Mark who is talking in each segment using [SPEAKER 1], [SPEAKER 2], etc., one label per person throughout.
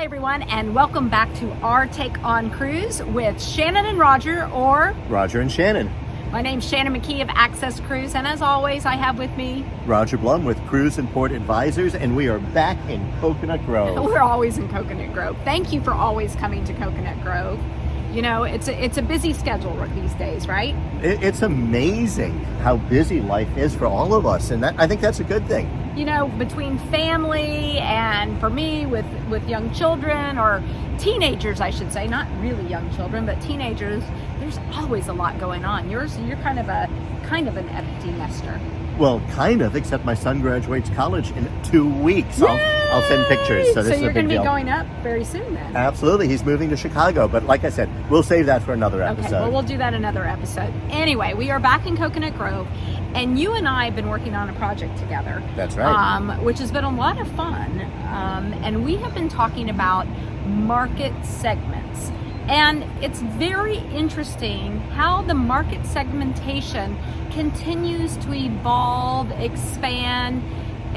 [SPEAKER 1] Hi everyone, and welcome back to Our Take on Cruise with Shannon and Roger, or
[SPEAKER 2] Roger and Shannon.
[SPEAKER 1] My name's Shannon McKee of Access Cruise, and as always I have with me
[SPEAKER 2] Roger Blum with Cruise and Port Advisors, and we are back in Coconut Grove.
[SPEAKER 1] We're always in Coconut Grove. Thank you for always coming to Coconut Grove. You know, it's a busy schedule these days, right?
[SPEAKER 2] It's amazing how busy life is for all of us, and I think that's a good thing.
[SPEAKER 1] You know, between family and for me with young children, or teenagers I should say, not really young children, but teenagers, there's always a lot going on. You're kind of an empty nester.
[SPEAKER 2] Well, kind of, except my son graduates college in 2 weeks. I'll send pictures. So this is a
[SPEAKER 1] you're
[SPEAKER 2] big
[SPEAKER 1] going to be
[SPEAKER 2] deal.
[SPEAKER 1] going up very soon then.
[SPEAKER 2] Absolutely. He's moving to Chicago, but like I said, we'll save that for another episode.
[SPEAKER 1] Okay, well, we'll do that another episode. Anyway, we are back in Coconut Grove, and you and I have been working on a project together.
[SPEAKER 2] That's right.
[SPEAKER 1] Which has been a lot of fun. And we have been talking about market segments. And it's very interesting how the market segmentation continues to evolve, expand,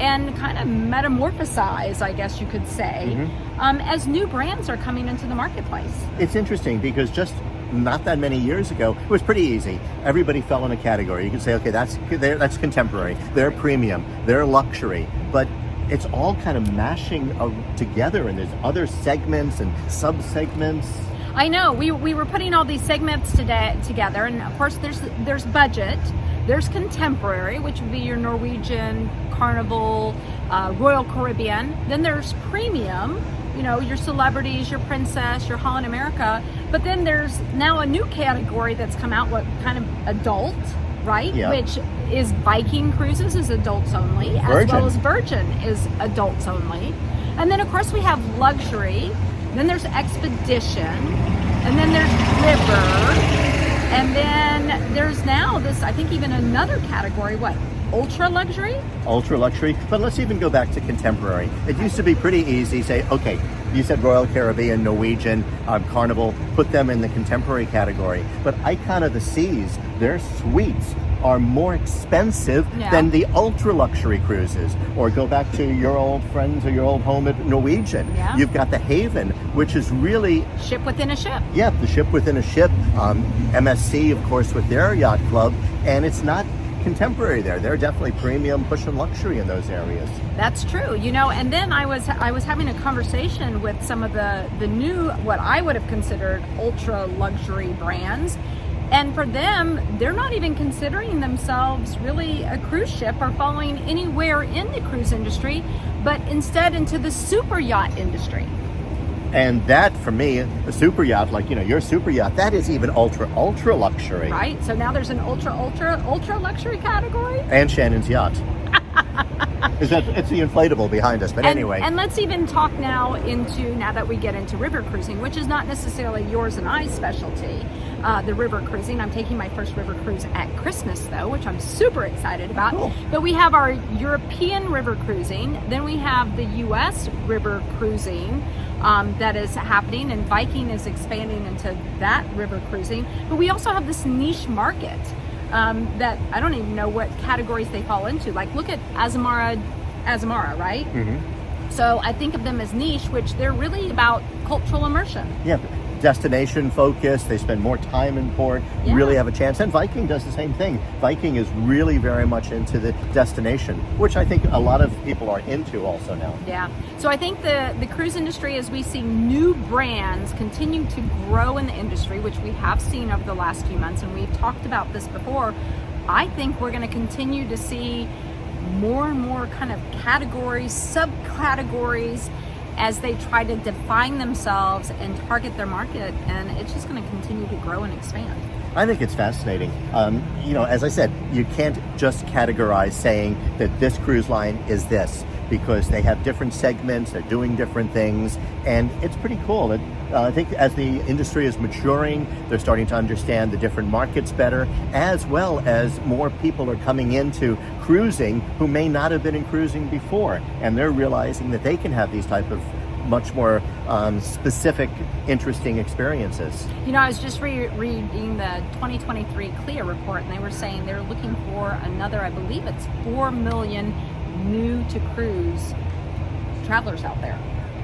[SPEAKER 1] and kind of metamorphosize, I guess you could say, as new brands are coming into the marketplace.
[SPEAKER 2] It's interesting because just not that many years ago, it was pretty easy. Everybody fell in a category. You could say, okay, that's contemporary, they're premium, they're luxury, but it's all kind of mashing together, and there's other segments and sub-segments.
[SPEAKER 1] I know, we were putting all these segments together, and of course there's budget, there's contemporary, which would be your Norwegian, Carnival, Royal Caribbean. Then there's premium, you know, your celebrities, your Princess, your Holland America. But then there's now a new category that's come out, what kind of adult, right?
[SPEAKER 2] Yeah.
[SPEAKER 1] Which is Viking Cruises is adults only,
[SPEAKER 2] Virgin.
[SPEAKER 1] as well as Virgin is adults only. And then of course we have luxury. Then there's expedition, and then there's river, and then there's now this, I think, even another category, what, ultra luxury?
[SPEAKER 2] Ultra luxury, but let's even go back to contemporary. It used to be pretty easy, say, okay, you said Royal Caribbean, Norwegian, Carnival, put them in the contemporary category, but Icon of the Seas, their suites are more expensive than the ultra luxury cruises. Or go back to your old friends or your old home at Norwegian.
[SPEAKER 1] Yeah.
[SPEAKER 2] You've got the Haven, which is really
[SPEAKER 1] Ship within a ship.
[SPEAKER 2] yeah, the ship within a ship. MSC, of course, with their yacht club, and it's not contemporary there. They're definitely premium, pushing luxury in those areas.
[SPEAKER 1] That's true, you know. And then I was having a conversation with some of the new, what I would have considered ultra luxury brands. And for them, they're not even considering themselves really a cruise ship or falling anywhere in the cruise industry, but instead into the super yacht industry.
[SPEAKER 2] And that, for me, a super yacht, like, you know, your super yacht, that is even ultra luxury.
[SPEAKER 1] Right? So now there's an ultra luxury category.
[SPEAKER 2] And Shannon's yacht. It's the inflatable behind us, but anyway.
[SPEAKER 1] And let's even talk now that we get into river cruising, which is not necessarily yours and I's specialty. The river cruising. I'm taking my first river cruise at Christmas, though, which I'm super excited about.
[SPEAKER 2] Cool.
[SPEAKER 1] But we have our European river cruising. Then we have the U.S. river cruising that is happening, and Viking is expanding into that river cruising. But we also have this niche market that I don't even know what categories they fall into. Like, look at Azamara, right? Mm-hmm. So I think of them as niche, which they're really about cultural immersion.
[SPEAKER 2] Yeah. Destination focused, they spend more time in port, really have a chance. And Viking does the same thing. Viking is really very much into the destination, which I think a lot of people are into also now.
[SPEAKER 1] Yeah. So I think the cruise industry, as we see new brands continue to grow in the industry, which we have seen over the last few months, and we've talked about this before, I think we're going to continue to see more and more kind of categories, subcategories, as they try to define themselves and target their market, and it's just going to continue to grow and expand.
[SPEAKER 2] I think it's fascinating. You know, as I said, you can't just categorize saying that this cruise line is this, because they have different segments, they're doing different things, and it's pretty cool. I think as the industry is maturing, they're starting to understand the different markets better, as well as more people are coming into cruising who may not have been in cruising before, and they're realizing that they can have these type of much more specific, interesting experiences.
[SPEAKER 1] You know, I was just reading the 2023 CLIA report, and they were saying they're looking for another, I believe it's 4 million new to cruise travelers out there.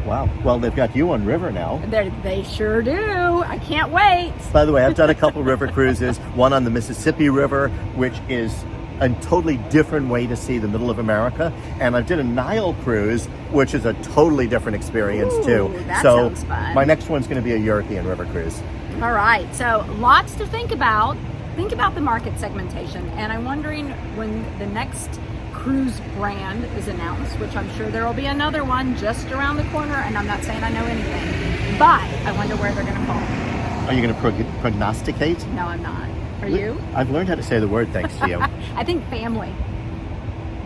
[SPEAKER 2] Wow. Well, they've got you on river now.
[SPEAKER 1] They sure do. I can't wait.
[SPEAKER 2] By the way, I've done a couple river cruises, one on the Mississippi River, which is a totally different way to see the middle of America. And I did a Nile cruise, which is a totally different experience too.
[SPEAKER 1] That
[SPEAKER 2] So
[SPEAKER 1] sounds fun.
[SPEAKER 2] my next one's going to be a European river cruise.
[SPEAKER 1] All right, so lots to think about. Think about the market segmentation, and I'm wondering when the next cruise brand is announced, which I'm sure there will be another one just around the corner, and I'm not saying I know anything, but I wonder where they're going to fall.
[SPEAKER 2] Are you going to prognosticate?
[SPEAKER 1] No, I'm not. Are you?
[SPEAKER 2] I've learned how to say the word thanks to you.
[SPEAKER 1] I think family.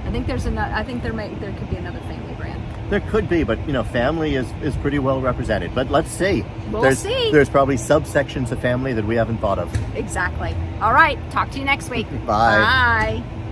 [SPEAKER 1] I think there's another. I think there could be another family brand.
[SPEAKER 2] There could be, but family is pretty well represented. But let's see.
[SPEAKER 1] We'll see.
[SPEAKER 2] There's probably subsections of family that we haven't thought of.
[SPEAKER 1] Exactly. All right. Talk to you next week.
[SPEAKER 2] Bye.
[SPEAKER 1] Bye.